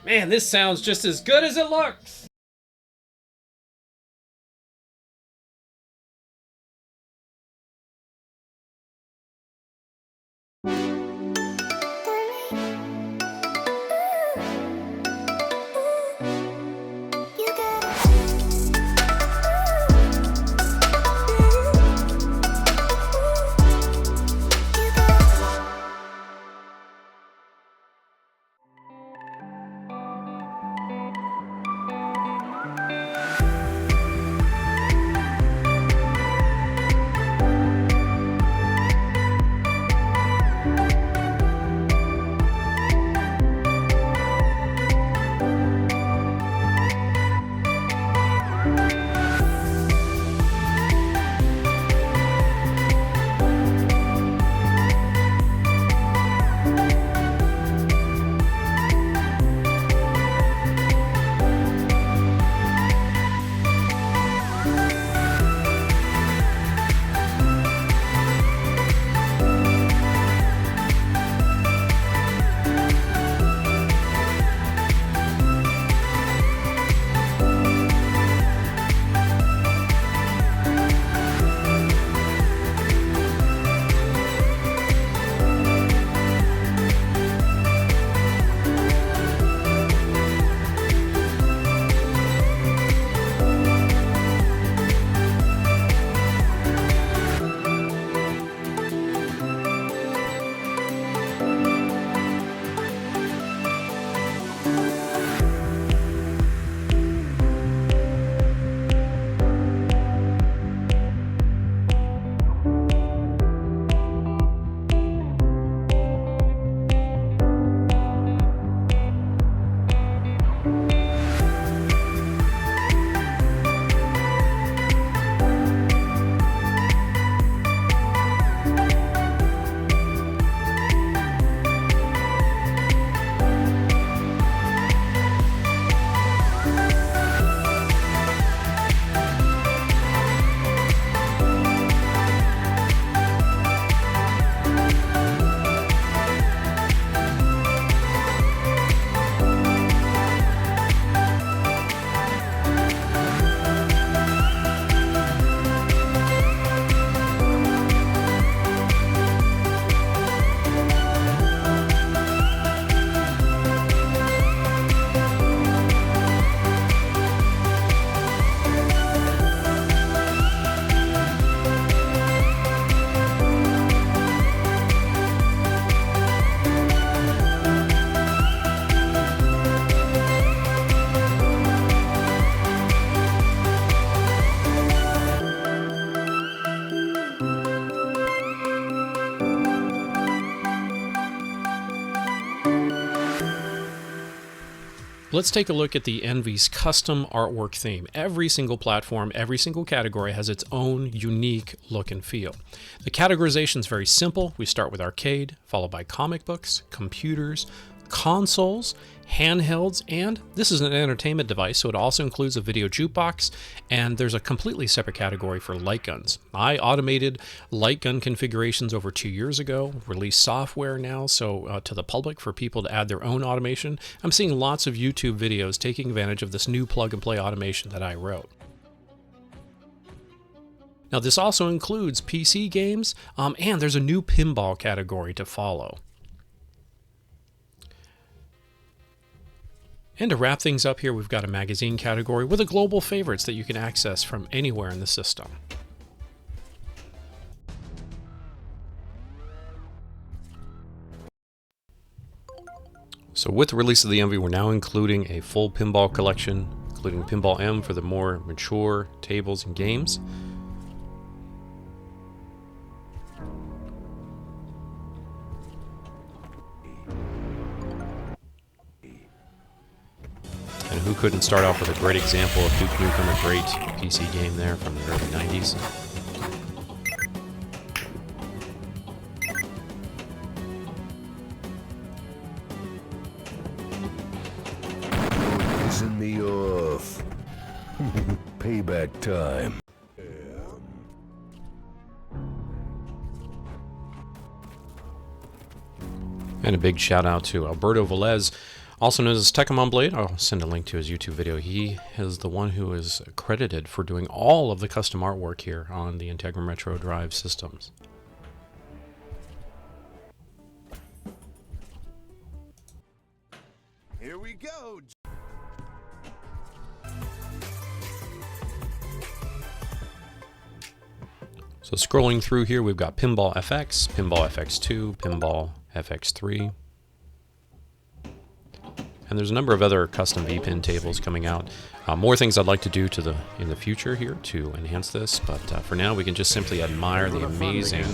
Man, this sounds just as good as it looks! Let's take a look at the Envy's custom artwork theme. Every single platform, every single category has its own unique look and feel. The categorization is very simple. We start with arcade, followed by comic books, computers, consoles, handhelds, and this is an entertainment device, so it also includes a video jukebox, and there's a completely separate category for light guns. I automated light gun configurations over 2 years ago, released software now so to the public for people to add their own automation. I'm seeing lots of YouTube videos taking advantage of this new plug-and-play automation that I wrote. Now this also includes PC games, and there's a new pinball category to follow. And to wrap things up here, we've got a magazine category with a global favorites that you can access from anywhere in the system. So with the release of the Envy, we're now including a full pinball collection, including Pinball M for the more mature tables and games. And who couldn't start off with a great example of Duke Nukem, a great PC game there from the early 90s. Pissing me off. Payback time. And a big shout out to Alberto Velez Also known as Tekkamon Blade, I'll send a link to his YouTube video. He is the one who is credited for doing all of the custom artwork here on the Integrum Retro Drive systems. Here we go. So scrolling through here, we've got Pinball FX, Pinball FX2, Pinball FX3. And there's a number of other custom V-pin tables coming out. More things I'd like to do in the future here to enhance this, but for now we can just simply admire the amazing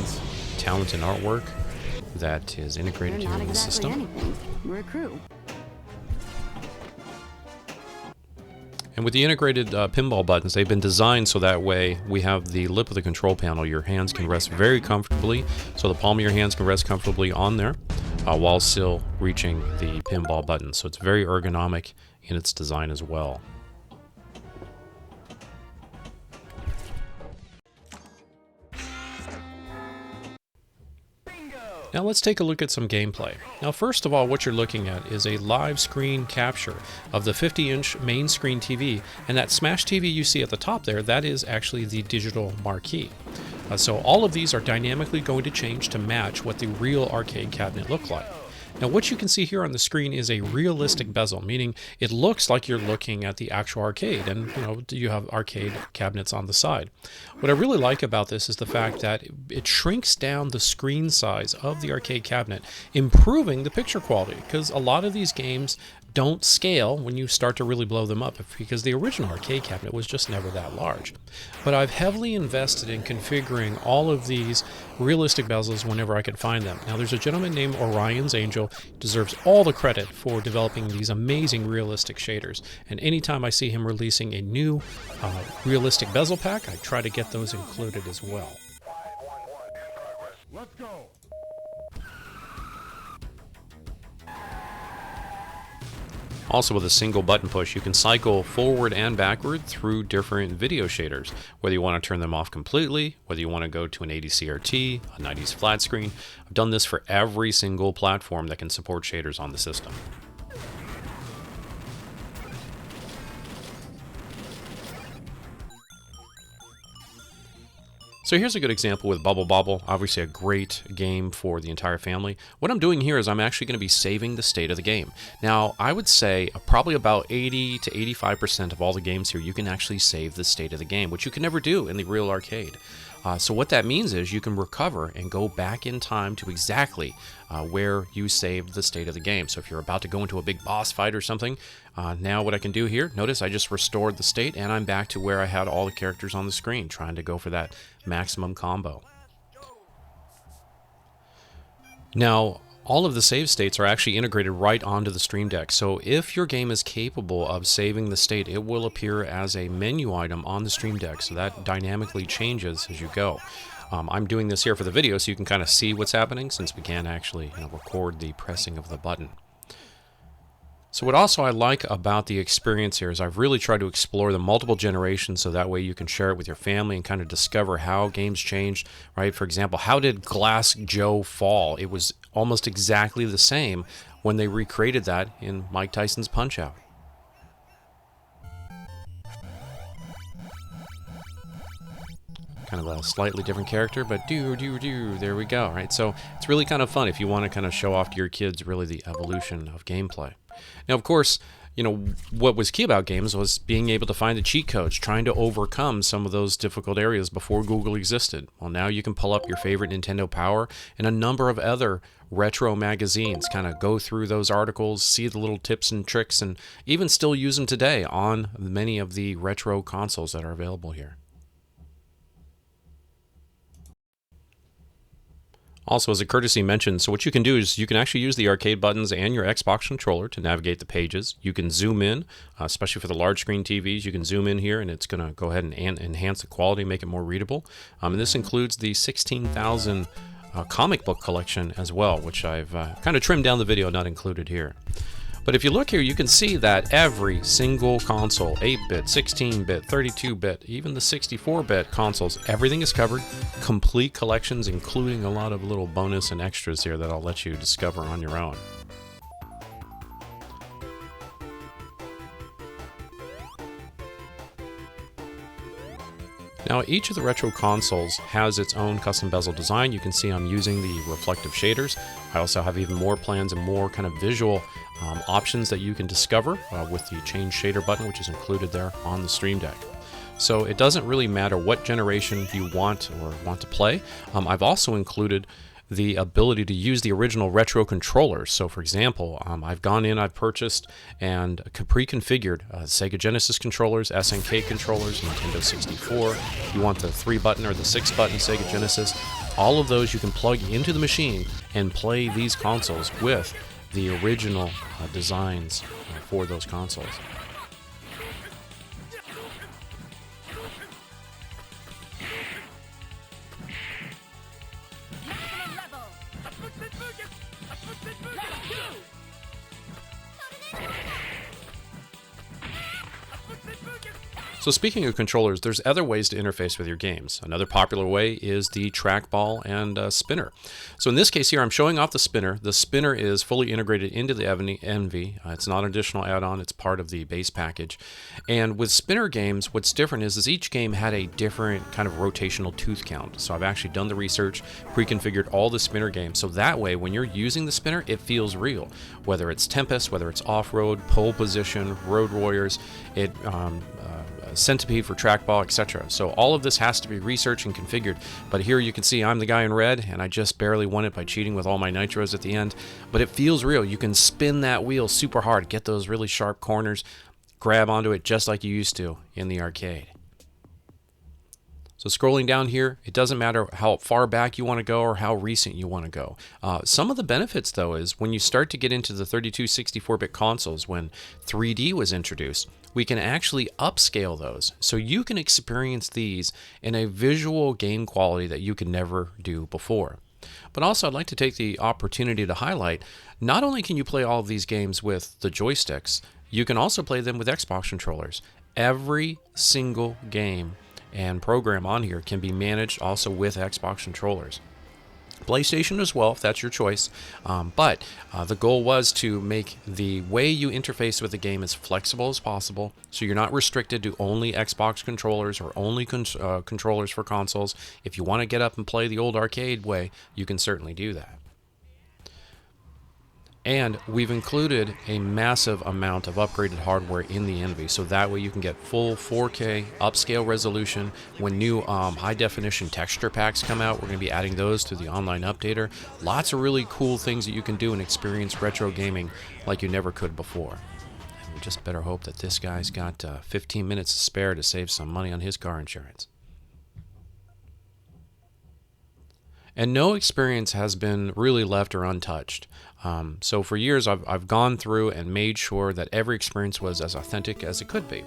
talent and artwork that is integrated here in the system. We're a crew. And with the integrated pinball buttons, they've been designed so that way we have the lip of the control panel. Your hands can rest very comfortably, so the palm of your hands can rest comfortably on there while still reaching the pinball button. So it's very ergonomic in its design as well. Now let's take a look at some gameplay. Now first of all, what you're looking at is a live screen capture of the 50-inch main screen TV, and that Smash TV you see at the top there, that is actually the digital marquee. So all of these are dynamically going to change to match what the real arcade cabinet looked like. Now what you can see here on the screen is a realistic bezel, meaning it looks like you're looking at the actual arcade, and you have arcade cabinets on the side. What I really like about this is the fact that it shrinks down the screen size of the arcade cabinet, improving the picture quality, because a lot of these games don't scale when you start to really blow them up, because the original arcade cabinet was just never that large. But I've heavily invested in configuring all of these realistic bezels whenever I can find them. Now there's a gentleman named Orion's Angel, deserves all the credit for developing these amazing realistic shaders, and anytime I see him releasing a new realistic bezel pack, I try to get those included as well. Let's go. Also, with a single button push, you can cycle forward and backward through different video shaders, whether you want to turn them off completely, whether you want to go to an 80 CRT, a 90s flat screen. I've done this for every single platform that can support shaders on the system. So here's a good example with Bubble Bobble, obviously a great game for the entire family. What I'm doing here is I'm actually going to be saving the state of the game. Now, I would say probably about 80 to 85% of all the games here, you can actually save the state of the game, which you can never do in the real arcade. So what that means is you can recover and go back in time to exactly where you saved the state of the game. So if you're about to go into a big boss fight or something, now what I can do here, notice I just restored the state and I'm back to where I had all the characters on the screen, trying to go for that maximum combo. Now, all of the save states are actually integrated right onto the Stream Deck. So if your game is capable of saving the state, it will appear as a menu item on the Stream Deck. So that dynamically changes as you go. I'm doing this here for the video so you can kind of see what's happening, since we can't actually record the pressing of the button. So what also I like about the experience here is I've really tried to explore the multiple generations, so that way you can share it with your family and kind of discover how games changed, right? For example, how did Glass Joe fall? It was almost exactly the same when they recreated that in Mike Tyson's Punch-Out. Kind of a slightly different character, but there we go, right? So it's really kind of fun if you want to kind of show off to your kids really the evolution of gameplay. Now, of course, what was key about games was being able to find the cheat codes, trying to overcome some of those difficult areas before Google existed. Well, now you can pull up your favorite Nintendo Power and a number of other retro magazines, kind of go through those articles, see the little tips and tricks, and even still use them today on many of the retro consoles that are available here. Also, as a courtesy mention, so what you can do is you can actually use the arcade buttons and your Xbox controller to navigate the pages. You can zoom in, especially for the large screen TVs. You can zoom in here and it's going to go ahead and enhance the quality, make it more readable. And this includes the 16,000 comic book collection as well, which I've kind of trimmed down the video, not included here. But if you look here, you can see that every single console, 8-bit, 16-bit, 32-bit, even the 64-bit consoles, everything is covered. Complete collections, including a lot of little bonus and extras here that I'll let you discover on your own. Now, each of the retro consoles has its own custom bezel design. You can see I'm using the reflective shaders. I also have even more plans and more kind of visual options that you can discover with the change shader button, which is included there on the Stream Deck. So it doesn't really matter what generation you want to play. I've also included the ability to use the original retro controllers. So for example, I've purchased and pre-configured Sega Genesis controllers, SNK controllers, Nintendo 64. You want the 3-button or the 6-button Sega Genesis. All of those you can plug into the machine and play these consoles with the original designs for those consoles. So speaking of controllers, there's other ways to interface with your games. Another popular way is the trackball and spinner. So in this case here, I'm showing off the spinner. The spinner is fully integrated into the Envy. It's not an additional add-on, it's part of the base package. And with spinner games, what's different is each game had a different kind of rotational tooth count. So I've actually done the research, pre-configured all the spinner games. So that way, when you're using the spinner, it feels real. Whether it's Tempest, whether it's off-road, pole position, road warriors, Centipede for trackball, etc. So all of this has to be researched and configured. But here you can see I'm the guy in red, and I just barely won it by cheating with all my nitros at the end. But it feels real. You can spin that wheel super hard, get those really sharp corners, grab onto it just like you used to in the arcade. So scrolling down here, it doesn't matter how far back you want to go or how recent you want to go. Some of the benefits, though, is when you start to get into the 32, 64-bit consoles, when 3D was introduced, we can actually upscale those. So you can experience these in a visual game quality that you could never do before. But also, I'd like to take the opportunity to highlight, not only can you play all of these games with the joysticks, you can also play them with Xbox controllers. Every single game and program on here can be managed also with Xbox controllers. PlayStation as well, if that's your choice. But the goal was to make the way you interface with the game as flexible as possible, so you're not restricted to only Xbox controllers or only controllers for consoles. If you want to get up and play the old arcade way, you can certainly do that. And we've included a massive amount of upgraded hardware in the Envy, so that way you can get full 4K upscale resolution. When new high-definition texture packs come out, we're going to be adding those to the online updater. Lots of really cool things that you can do and experience retro gaming like you never could before. And we just better hope that this guy's got 15 minutes to spare to save some money on his car insurance. And no experience has been really left or untouched. So for years, I've gone through and made sure that every experience was as authentic as it could be.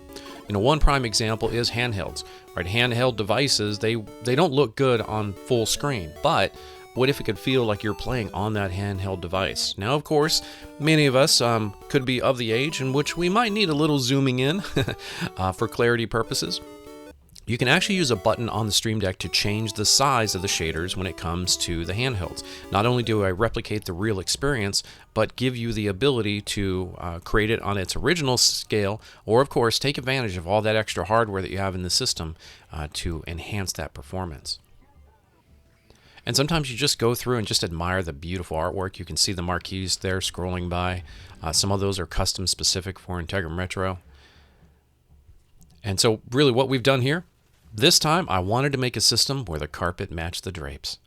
One prime example is handhelds. Right, handheld devices, they don't look good on full screen, but what if it could feel like you're playing on that handheld device? Now, of course, many of us could be of the age in which we might need a little zooming in for clarity purposes. You can actually use a button on the Stream Deck to change the size of the shaders when it comes to the handhelds. Not only do I replicate the real experience, but give you the ability to create it on its original scale, or of course take advantage of all that extra hardware that you have in the system to enhance that performance. And sometimes you just go through and just admire the beautiful artwork. You can see the marquees there scrolling by. Some of those are custom specific for Integrum Retro. And so really what we've done here, this time I wanted to make a system where the carpet matched the drapes.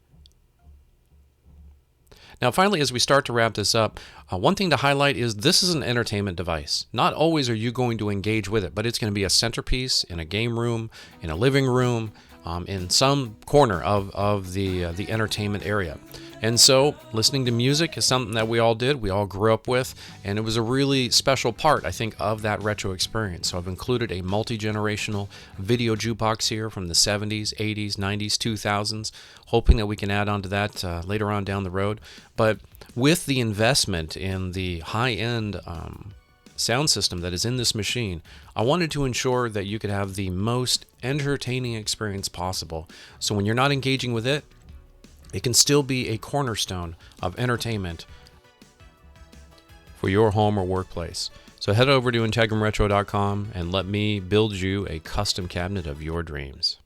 Now finally, as we start to wrap this up, one thing to highlight is this is an entertainment device. Not always are you going to engage with it, but it's going to be a centerpiece in a game room, in a living room, in some corner of the entertainment area. And so listening to music is something that we all did, we all grew up with, and it was a really special part, I think, of that retro experience. So I've included a multi-generational video jukebox here from the 70s, 80s, 90s, 2000s, hoping that we can add on to that later on down the road. But with the investment in the high-end sound system that is in this machine, I wanted to ensure that you could have the most entertaining experience possible. So when you're not engaging with it, it can still be a cornerstone of entertainment for your home or workplace. So head over to IntegrumRetro.com and let me build you a custom cabinet of your dreams.